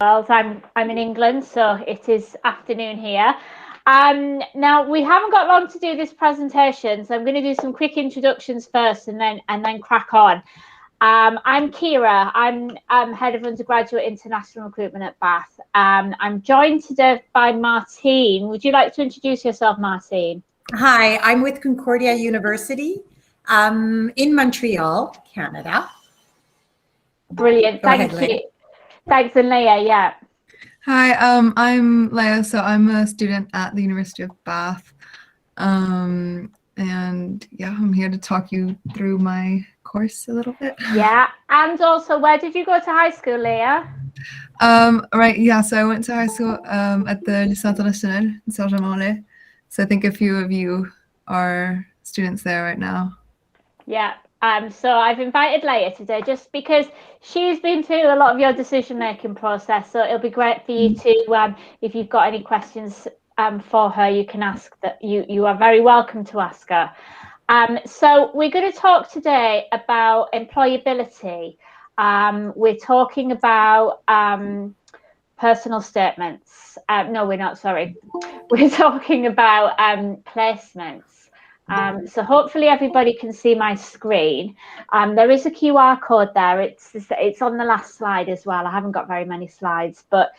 world. I'm in England, so it is afternoon here. Now we haven't got long to do this presentation, so I'm going to do some quick introductions first, and then crack on. I'm Kira. I'm head of undergraduate international recruitment at Bath. I'm joined today by Martine. Would you like to introduce yourself, Martine? Hi, I'm with Concordia University in Montreal, Canada. Brilliant. Thank you. Thanks, and Leah. Yeah. Hi, I'm Leah. So I'm a student at the University of Bath. And yeah, I'm here to talk you through my course a little bit. Yeah, and also, where did you go to high school, Leah? Right, yeah, so I went to high school at the Lycée International in Saint-Germain. So I think a few of you are students there right now. Yeah. So I've invited Leah today just because she's been through a lot of your decision-making process. So it'll be great for you to, if you've got any questions for her, you can ask that. You are very welcome to ask her. So we're going to talk today about employability. We're talking about personal statements. No, we're not. Sorry. We're talking about placements. So hopefully everybody can see my screen. There is a QR code there. It's on the last slide as well. I haven't got very many slides, but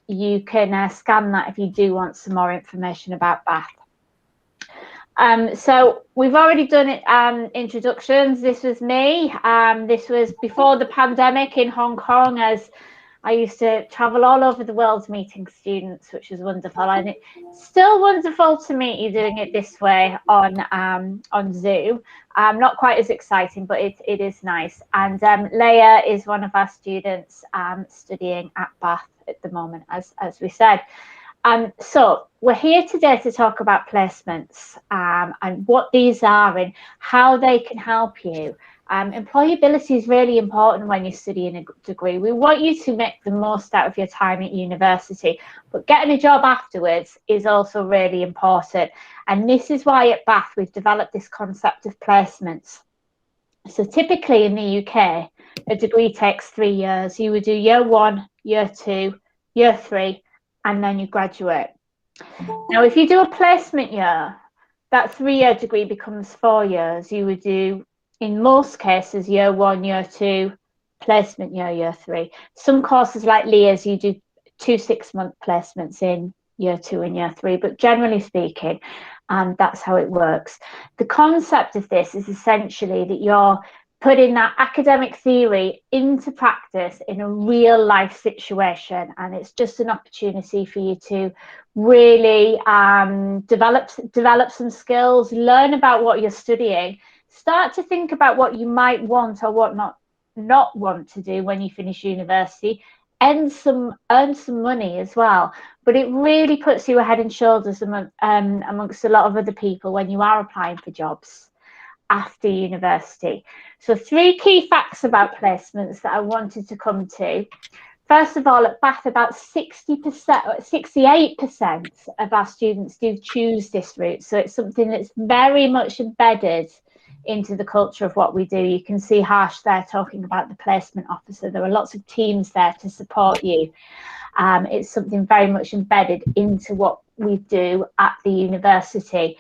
you can scan that if you do want some more information about Bath. So we've already done it, introductions. This was me. This was before the pandemic in Hong Kong, as I used to travel all over the world meeting students, which was wonderful. And it's still wonderful to meet you doing it this way on Zoom. Not quite as exciting, but it is nice. And Leah is one of our students studying at Bath at the moment, as we said. So we're here today to talk about placements and what these are and how they can help you. Employability is really important when you're studying a degree. We want you to make the most out of your time at university, but getting a job afterwards is also really important. And this is why at Bath we've developed this concept of placements. So typically in the UK, a degree takes 3 years. You would do year 1, year 2, year 3, and then you graduate. Now, if you do a placement year, that 3-year degree becomes 4 years. You would do, in most cases, year 1, year 2, placement year, year 3. Some courses like Leah's, you do 2 6-month placements in year 2 and year 3, but generally speaking, that's how it works. The concept of this is essentially that you're putting that academic theory into practice in a real life situation, and it's just an opportunity for you to really develop some skills, learn about what you're studying, start to think about what you might want or what not want to do when you finish university, earn some money as well. But it really puts you head and shoulders amongst a lot of other people when you are applying for jobs after university. So 3 key facts about placements that I wanted to come to. First of all, at Bath, about 68% of our students do choose this route. So it's something that's very much embedded into the culture of what we do. You can see Harsh there talking about the placement officer. There are lots of teams there to support you. It's something very much embedded into what we do at the university.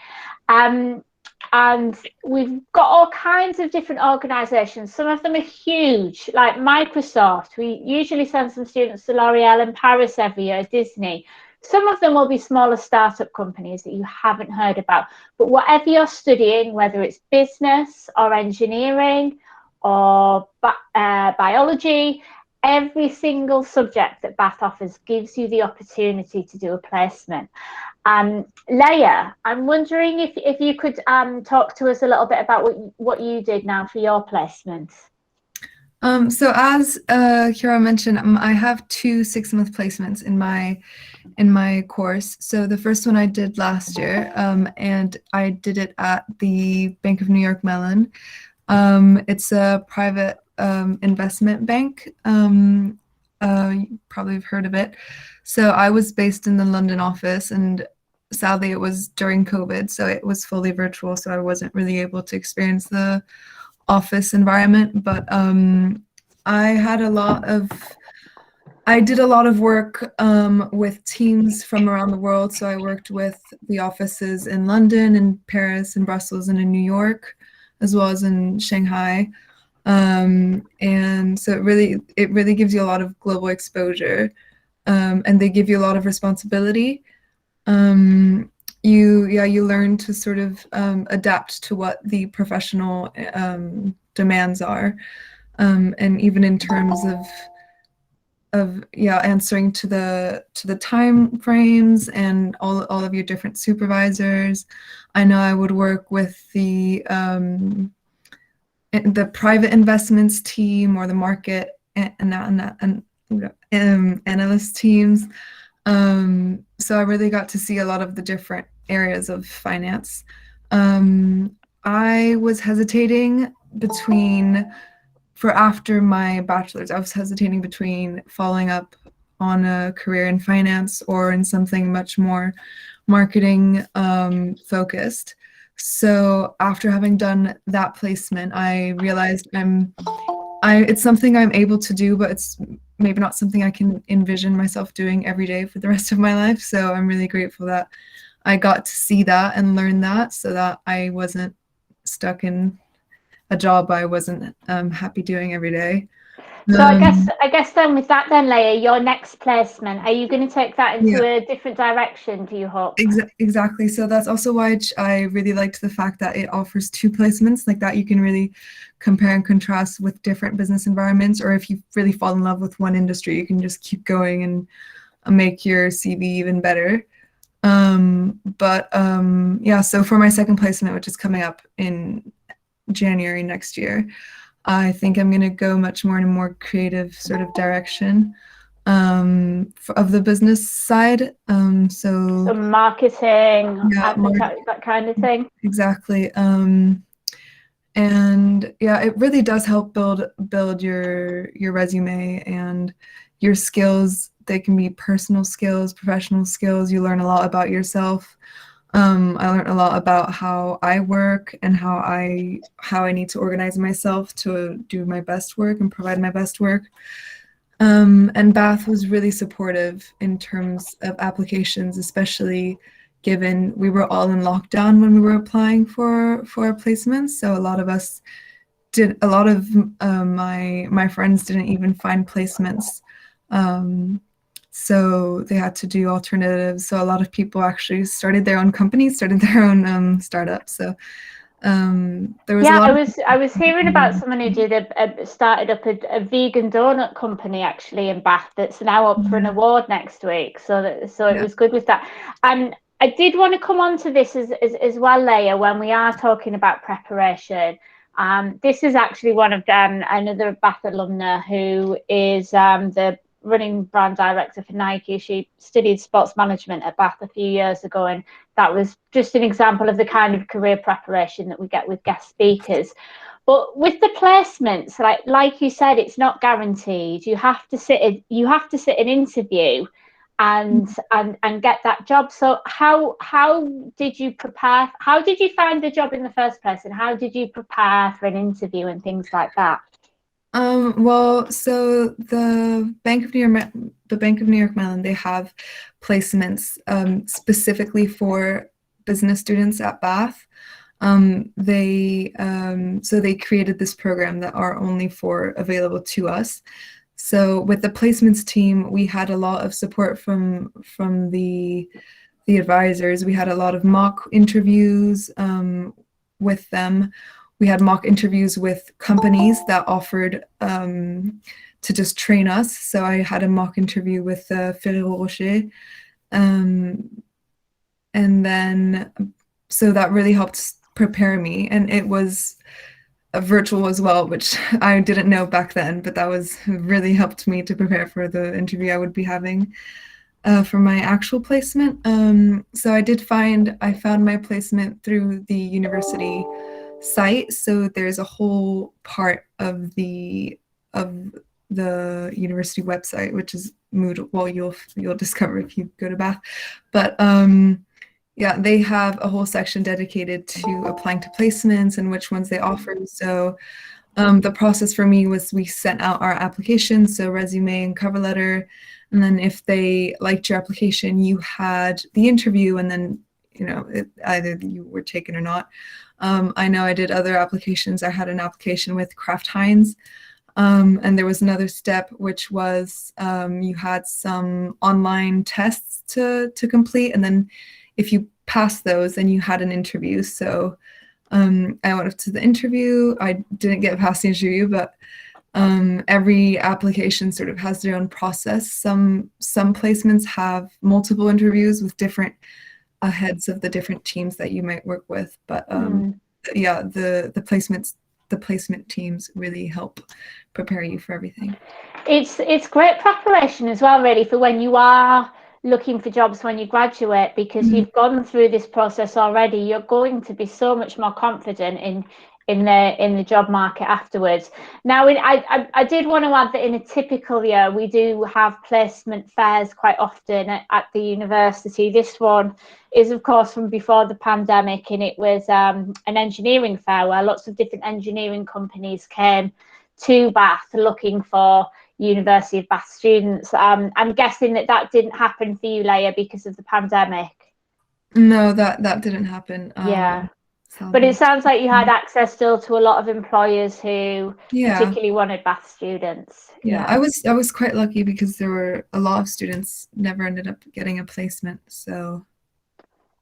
And we've got all kinds of different organisations. Some of them are huge, like Microsoft. We usually send some students to L'Oreal in Paris every year, Disney. Some of them will be smaller startup companies that you haven't heard about. But whatever you're studying, whether it's business or engineering or biology, every single subject that Bath offers gives you the opportunity to do a placement. Leah, I'm wondering if you could talk to us a little bit about what you did now for your placements. So as Kira mentioned, I have 2 6-month placements in my course. So the first one I did last year, and I did it at the Bank of New York Mellon. It's a private investment bank. You probably have heard of it. So I was based in the London office, and sadly it was during COVID, so it was fully virtual, so I wasn't really able to experience the office environment. But I had a lot of I did a lot of work with teams from around the world. So I worked with the offices in London and Paris and Brussels and in New York, as well as in Shanghai. And so it really gives you a lot of global exposure, and they give you a lot of responsibility. You learn to sort of adapt to what the professional demands are, and even in terms of answering to the time frames and all of your different supervisors. I know I would work with the private investments team or the market and analyst teams. So I really got to see a lot of the different areas of finance. I was hesitating for after my bachelor's, I was hesitating between following up on a career in finance or in something much more marketing focused. So after having done that placement, I realized it's something I'm able to do, but it's maybe not something I can envision myself doing every day for the rest of my life. So I'm really grateful that I got to see that and learn that, so that I wasn't stuck in a job I wasn't happy doing every day. So I guess then with that then, Leah, your next placement, are you going to take that into a different direction, do you hope? Exactly. So that's also why I really liked the fact that it offers 2 placements like that. You can really compare and contrast with different business environments, or if you really fall in love with one industry, you can just keep going and make your CV even better. So for my second placement, which is coming up in January next year, I think I'm going to go much more in a more creative sort of direction of the business side. So marketing, that kind of thing. Exactly. And it really does help build your resume and your skills. They can be personal skills, professional skills. You learn a lot about yourself. I learned a lot about how I work and how I need to organize myself to do my best work and provide my best work. And Bath was really supportive in terms of applications, especially given we were all in lockdown when we were applying for placements. So a lot of my friends didn't even find placements. So they had to do alternatives. So a lot of people actually started their own companies, started their own startups. So there was a lot. I was hearing about someone who started up a vegan donut company actually in Bath that's now up for an award next week. So it was good with that. And I did want to come on to this as well, Leah, when we are talking about preparation. This is actually one of another Bath alumna who is the running brand director for Nike. She studied sports management at Bath a few years ago, and that was just an example of the kind of career preparation that we get with guest speakers. But with the placements, like you said, it's not guaranteed. You have to sit an interview and get that job. So how did you prepare? How did you find the job in the first place, and how did you prepare for an interview and things like that? Well, so the Bank of New York Mellon, they have placements specifically for business students at Bath. They created this program that are only available to us. So with the placements team, we had a lot of support from the advisors. We had a lot of mock interviews with them. We had mock interviews with companies that offered to just train us. So I had a mock interview with Ferrero Rocher. And then, so that really helped prepare me. And it was virtual as well, which I didn't know back then, but that really helped me to prepare for the interview I would be having for my actual placement. So I found my placement through the university site. So there's a whole part of the university website, which is Moodle. Well, you'll discover if you go to Bath, but they have a whole section dedicated to applying to placements and which ones they offer. So The process for me was we sent out our applications, so resume and cover letter, and then if they liked your application, you had the interview, and then either you were taken or not. I know I did other applications. I had an application with Kraft Heinz, and there was another step, which was you had some online tests to complete, and then if you passed those, then you had an interview. So I went up to the interview. I didn't get past the interview, but every application sort of has their own process. Some placements have multiple interviews with different heads of the different teams that you might work with. But yeah, the placement teams really help prepare you for everything. It's great preparation as well, really, for when you are looking for jobs when you graduate, because you've gone through this process already. You're going to be so much more confident in the job market afterwards. Now, I did want to add that in a typical year, we do have placement fairs quite often at the university. This one is, of course, from before the pandemic, and it was an engineering fair where lots of different engineering companies came to Bath looking for University of Bath students. I'm guessing that didn't happen for you, Leia, because of the pandemic. No, that didn't happen. Yeah. But it sounds like you had access still to a lot of employers who particularly wanted Bath students. Yeah, I was quite lucky because there were a lot of students never ended up getting a placement. So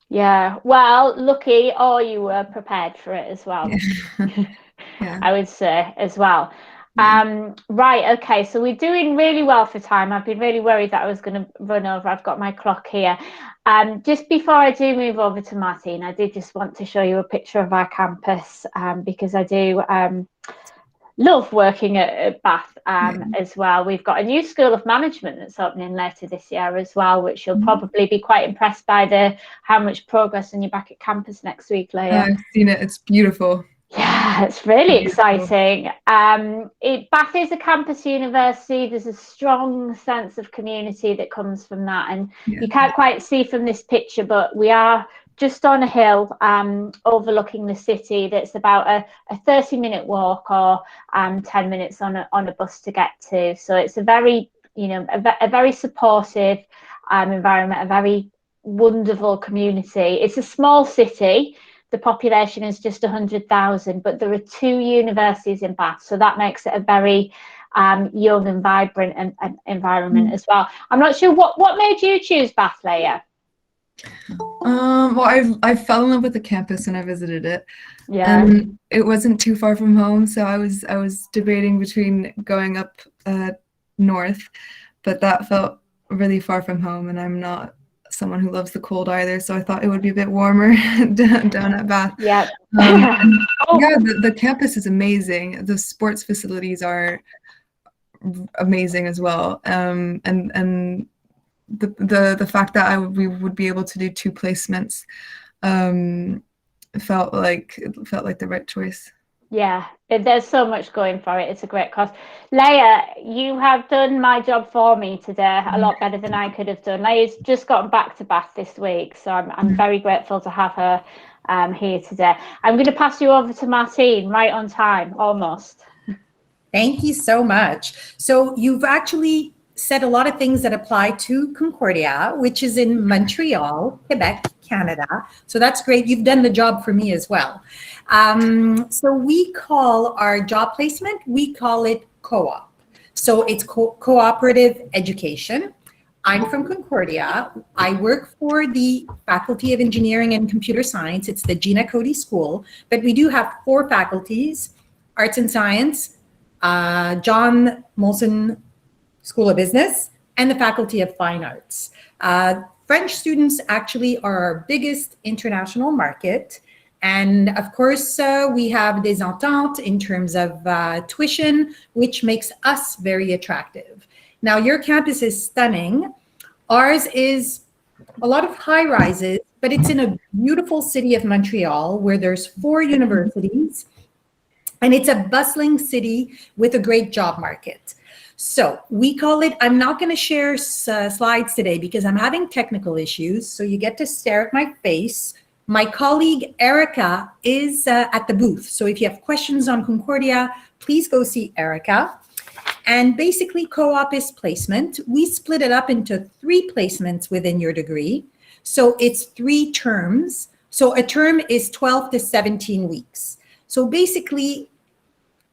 yeah, well, lucky, or you were prepared for it as well. Yeah. I would say as well. Right, okay, so we're doing really well for time. I've been really worried that I was going to run over. I've got my clock here. Just before I do move over to Martine, I did just want to show you a picture of our campus, because I do love working at Bath as well. We've got a new School of Management that's opening later this year as well, which you'll probably be quite impressed by how much progress, and you're back at campus next week, Leia. I've seen it. It's beautiful. Yeah, it's really exciting. Bath is a campus university. There's a strong sense of community that comes from that. And you can't quite see from this picture, but we are just on a hill overlooking the city. That's about a 30-minute walk or 10 minutes on a bus to get to. So it's a very, a very supportive environment, a very wonderful community. It's a small city. The population is just 100,000, but there are 2 universities in Bath, so that makes it a very young and vibrant environment as well. I'm not sure what made you choose Bath, Leia? Well, I fell in love with the campus when I visited it. Yeah. And it wasn't too far from home, so I was debating between going up north, but that felt really far from home, and I'm not someone who loves the cold either, so I thought it would be a bit warmer down at Bath. Yeah. Yeah, the campus is amazing. The sports facilities are amazing as well, and the fact that we would be able to do 2 placements felt like the right choice. Yeah, there's so much going for it. It's a great cause. Leia, you have done my job for me today a lot better than I could have done. Leia's just gotten back to Bath this week, so I'm very grateful to have her here today. I'm going to pass you over to Martine, right on time, almost. Thank you so much. So you've actually said a lot of things that apply to Concordia, which is in Montreal, Quebec, Canada. So that's great. You've done the job for me as well. So we call our job placement, we call it co-op. So it's cooperative education. I'm from Concordia. I work for the Faculty of Engineering and Computer Science. It's the Gina Cody School, but we do have 4 faculties: Arts and Science, John Molson School of Business, and the Faculty of Fine Arts. French students actually are our biggest international market. And of course, we have des ententes in terms of tuition, which makes us very attractive. Now, your campus is stunning. Ours is a lot of high rises, but it's in a beautiful city of Montreal where there's 4 universities, and it's a bustling city with a great job market. So we call it, I'm not going to share slides today because I'm having technical issues, so you get to stare at my face. My colleague Erica is at the booth, so if you have questions on Concordia, please go see Erica. And basically, co-op is placement. We split it up into 3 placements within your degree. So it's 3 terms. So a term is 12 to 17 weeks. So basically,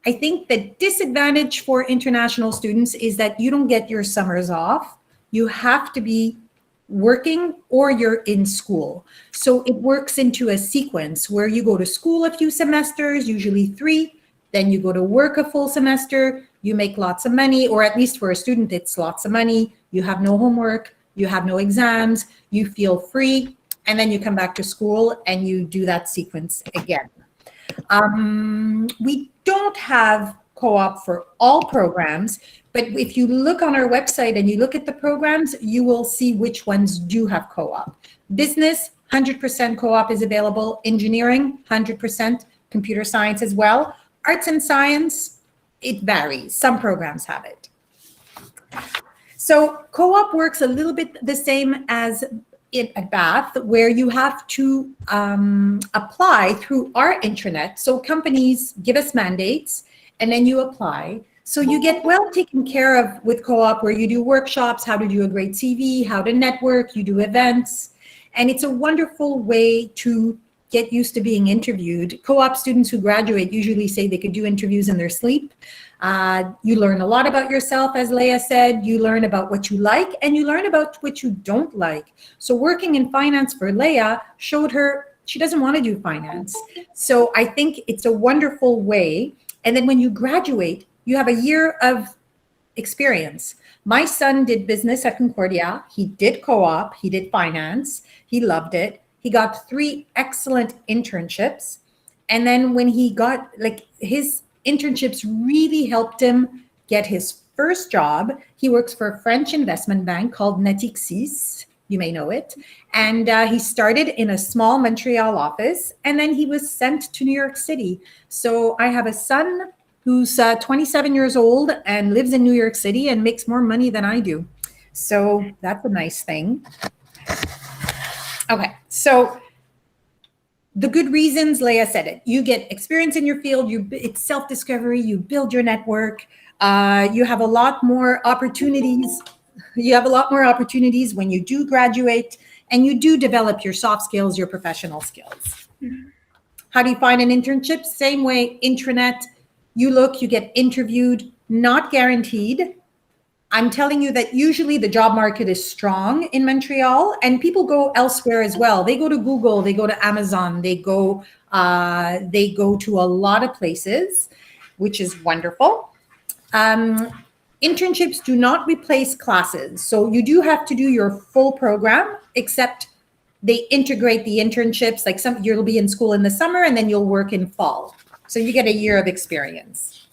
I think the disadvantage for international students is that you don't get your summers off. You have to be working or you're in school. So it works into a sequence where you go to school a few semesters, usually 3, then you go to work a full semester, you make lots of money, or at least for a student, it's lots of money. You have no homework, you have no exams, you feel free, and then you come back to school and you do that sequence again. We don't have co-op for all programs, but if you look on our website and you look at the programs, you will see which ones do have co-op. Business, 100% co-op is available. Engineering, 100%. Computer science as well. Arts and science, it varies. Some programs have it. So co-op works a little bit the same as at Bath, where you have to apply through our intranet. So companies give us mandates and then you apply. So you get well taken care of with co-op, where you do workshops, how to do a great CV, how to network, you do events. And it's a wonderful way to get used to being interviewed. Co-op students who graduate usually say they could do interviews in their sleep. You learn a lot about yourself, as Leah said. You learn about what you like and you learn about what you don't like. So working in finance for Leah showed her she doesn't want to do finance. So I think it's a wonderful way. And then when you graduate, you have a year of experience. My son did business at Concordia. He did co-op, he did finance, he loved it. He got 3 excellent internships. And then when he got, his internships really helped him get his first job. He works for a French investment bank called Natixis. You may know it. And he started in a small Montreal office, and then he was sent to New York City. So I have a son who's 27 years old and lives in New York City and makes more money than I do. So that's a nice thing. Okay, so the good reasons, Leah said it. You get experience in your field, it's self-discovery, you build your network, you have a lot more opportunities. You have a lot more opportunities when you do graduate, and you do develop your soft skills, your professional skills. How do you find an internship? Same way, intranet. You look, you get interviewed, not guaranteed. I'm telling you that usually the job market is strong in Montreal, and people go elsewhere as well. They go to Google, they go to Amazon, they go to a lot of places, which is wonderful. Internships do not replace classes. So you do have to do your full program, except they integrate the internships. Like you'll be in school in the summer and then you'll work in fall. So you get a year of experience.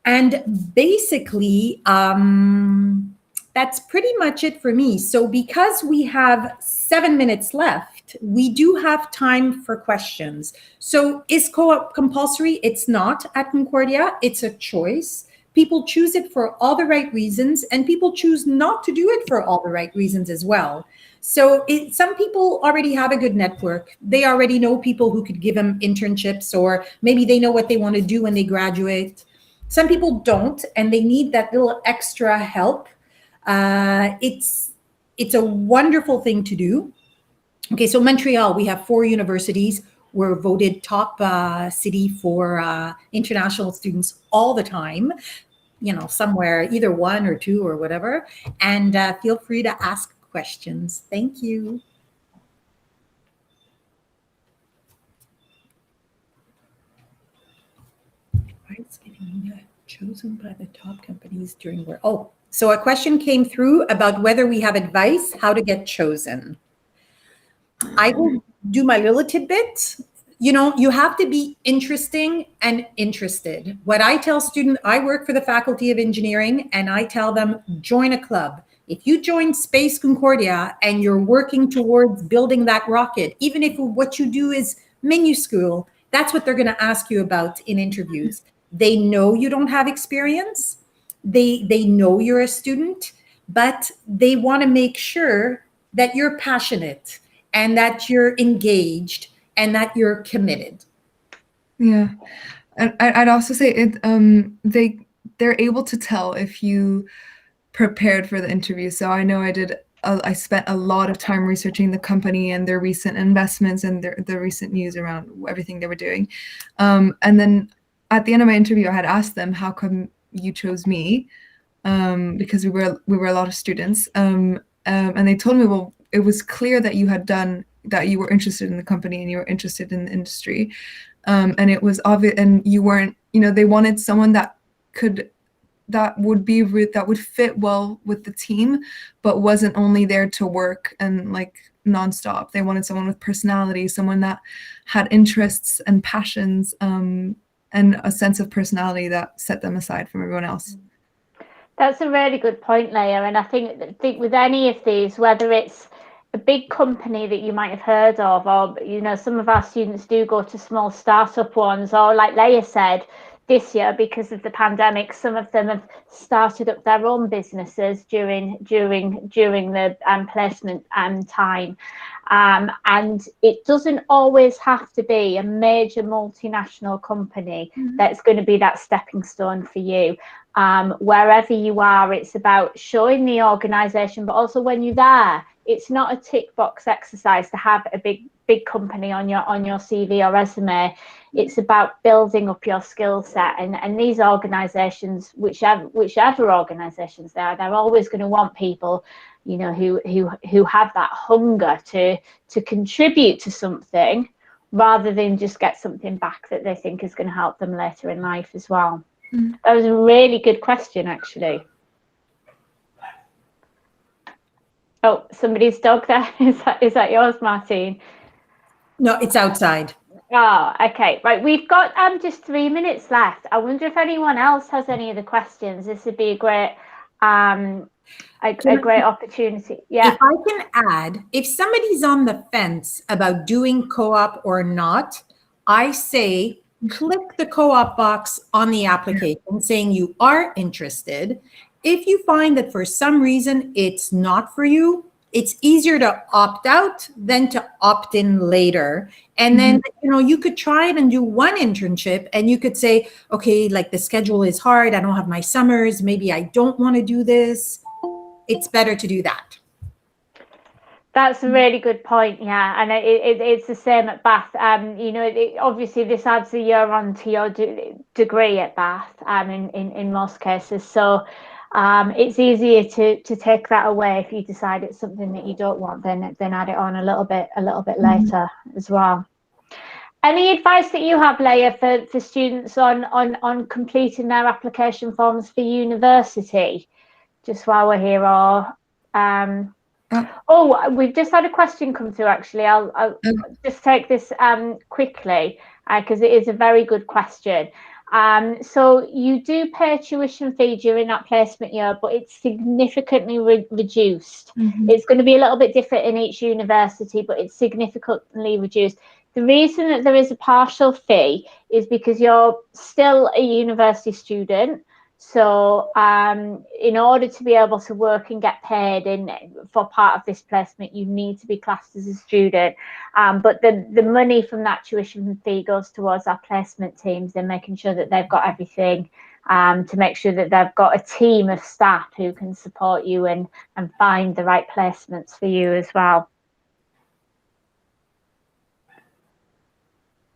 And basically, that's pretty much it for me. So because we have 7 minutes left, we do have time for questions. So is co-op compulsory? It's not at Concordia. It's a choice. People choose it for all the right reasons, and people choose not to do it for all the right reasons as well. So some people already have a good network. They already know people who could give them internships, or maybe they know what they want to do when they graduate. Some people don't, and they need that little extra help. It's a wonderful thing to do. Okay, so Montreal, we have 4 universities. We're voted top city for international students all the time. You know, somewhere, either 1 or 2 or whatever. And feel free to ask questions. Thank you. Why is getting chosen by the top companies during work? Oh, so a question came through about whether we have advice how to get chosen. I will do my little tidbit. You know, you have to be interesting and interested. What I tell students, I work for the Faculty of Engineering, and I tell them, join a club. If you join Space Concordia and you're working towards building that rocket, even if what you do is minuscule, that's what they're going to ask you about in interviews. They know you don't have experience. They know you're a student, but they want to make sure that you're passionate and that you're engaged and that you're committed. Yeah. And I'd also say they're able to tell if you prepared for the interview. So I know I spent a lot of time researching the company and their recent investments and the recent news around everything they were doing. And then at the end of my interview, I had asked them, how come you chose me? Because we were a lot of students. And they told me, well, it was clear that that you were interested in the company and you were interested in the industry. And it was obvious, and you weren't, they wanted someone that would fit well with the team, but wasn't only there to work and like nonstop. They wanted someone with personality, someone that had interests and passions, and a sense of personality that set them aside from everyone else. That's a really good point, Leah. And I think with any of these, whether it's a big company that you might have heard of, or some of our students do go to small startup ones, or like Leah said, this year, because of the pandemic, some of them have started up their own businesses during the placement time. And it doesn't always have to be a major multinational company that's going to be that stepping stone for you. Wherever you are, it's about showing the organisation, but also when you're there, it's not a tick box exercise to have a big company on your CV or resume. It's about building up your skill set, and these organisations, whichever organisations they are, they're always going to want people, who have that hunger to contribute to something, rather than just get something back that they think is going to help them later in life as well. That was a really good question, actually. Oh, somebody's dog there. Is that yours, Martine? No, it's outside. Oh, okay. Right. We've got just 3 minutes left. I wonder if anyone else has any other questions. This would be a great great opportunity. Yeah. If I can add, if somebody's on the fence about doing co-op or not, I say click the co-op box on the application saying you are interested. If you find that for some reason it's not for you, it's easier to opt out than to opt in later. And then, you could try it and do one internship, and you could say, okay, like the schedule is hard. I don't have my summers. Maybe I don't want to do this. It's better to do that. That's a really good point. Yeah, and it's the same at Bath. Obviously this adds a year on to your degree at Bath. In most cases, so it's easier to take that away if you decide it's something that you don't want. Then add it on a little bit later as well. Any advice that you have, Leah, for students on completing their application forms for university? Just while we're here, or we've just had a question come through. Actually, I'll just take this quickly because it is a very good question. So you do pay a tuition fee during that placement year, but it's significantly reduced. It's going to be a little bit different in each university, but it's significantly reduced. The reason that there is a partial fee is because you're still a university student. So in order to be able to work and get paid for part of this placement, you need to be classed as a student. But the money from that tuition fee goes towards our placement teams and making sure that they've got everything, to make sure that they've got a team of staff who can support you and find the right placements for you as well.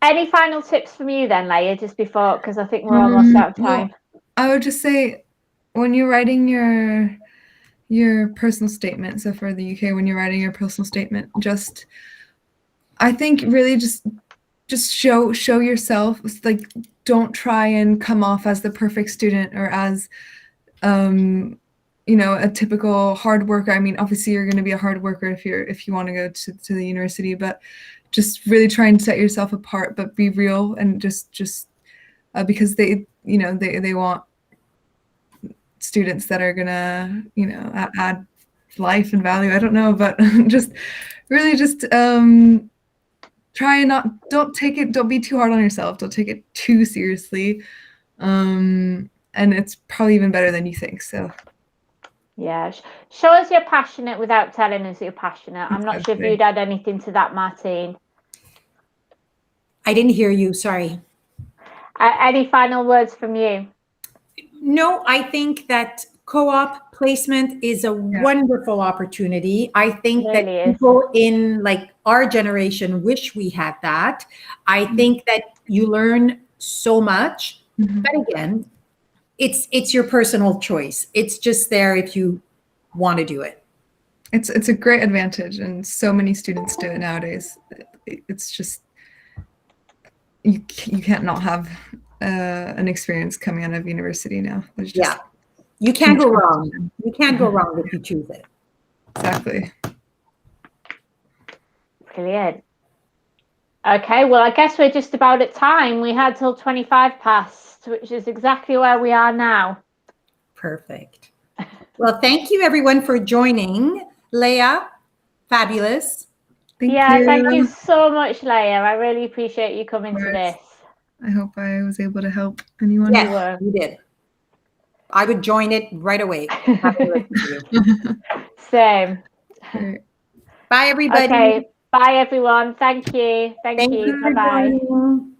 Any final tips from you then, Leah, just before, because I think we're almost out of time. Well, I would just say, when you're writing your personal statement, so for the UK, when you're writing your personal statement, I think really just show yourself. Like, don't try and come off as the perfect student or as a typical hard worker. I mean, obviously you're going to be a hard worker if you want to go to the university, but just really try and set yourself apart, but be real, and just because they want students that are gonna add life and value. I don't know, but try and don't be too hard on yourself. Don't take it too seriously, and it's probably even better than you think. So yeah, show us you're passionate without telling us you're passionate. I'm not sure if you'd add anything to that, Martine. I didn't hear you, sorry. Any final words from you? No, I think that co-op placement is a wonderful opportunity. I think that Really is. people in like our generation wish we had that. I think that you learn so much, but again, it's your personal choice. It's just there if you want to do it. It's a great advantage, and so many students do it nowadays. It's just you can't not have an experience coming out of university now. There's just you can't go wrong. You can't go wrong if you choose it. Exactly. Brilliant. Okay, well, I guess we're just about at time. We had till 25 past, which is exactly where we are now. Perfect. Well, thank you everyone for joining. Leah, fabulous. Thank you. Thank you so much, Leah. I really appreciate you coming to this. I hope I was able to help anyone. Yes, you did. I would join it right away. Same. Great. Bye, everybody. Okay. Bye, everyone. Thank you. Thank you. for Bye-bye. joining.